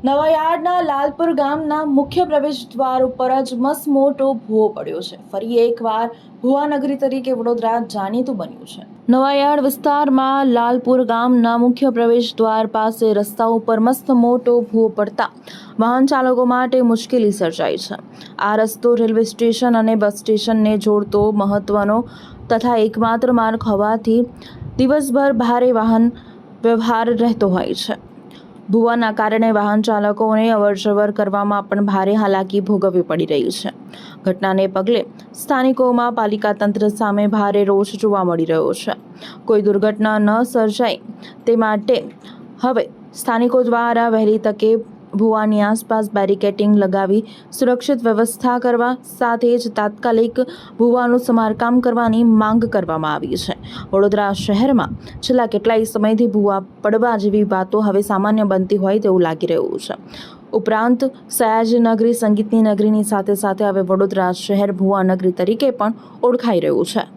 નવાયાર્ડના લાલપુર ગામના મુખ્ય પ્રવેશ દ્વાર ઉપર જ મસમોટો ભૂવો પડ્યો છે. ફરી એકવાર ભુવાનગરી તરીકે વડોદરા જાણીતું બન્યું છે. નવાયાર્ડ વિસ્તારમાં લાલપુર ગામના મુખ્ય પ્રવેશ દ્વાર પાસે રસ્તા ઉપર મસ્ત મોટો ભૂવો પડતા વાહન ચાલકો માટે મુશ્કેલી સર્જાઈ છે. આ રસ્તો રેલવે સ્ટેશન અને બસ સ્ટેશનને જોડતો મહત્વનો તથા એકમાત્ર માર્ગ હોવાથી દિવસભર ભારે વાહન વ્યવહાર રહેતો હોય છે. ભૂવાના કારણે વાહન ચાલકોને અવરજવર કરવામાં પણ ભારે હાલાકી ભોગવવી પડી રહી છે. ઘટનાને પગલે સ્થાનિકોમાં પાલિકા તંત્ર સામે ભારે રોષ જોવા મળી રહ્યો છે. કોઈ દુર્ઘટના ન સર્જાય તે માટે હવે સ્થાનિકો દ્વારા વહેલી તકે ભૂવાની આસપાસ બેરિકેડિંગ લગાવી સુરક્ષિત વ્યવસ્થા કરવા સાથે જ તાત્કાલિક ભૂવાનું સમારકામ કરવાની માંગ કરવામાં આવી છે. વડોદરા શહેરમાં છેલ્લા કેટલાય સમયથી ભૂવા પડવા જેવી વાતો હવે સામાન્ય બનતી હોય તેવું લાગી રહ્યું છે. ઉપરાંત સયાજી નગરી સંગીતની નગરીની સાથે સાથે હવે વડોદરા શહેર ભૂવા નગરી તરીકે પણ ઓળખાઈ રહ્યું છે.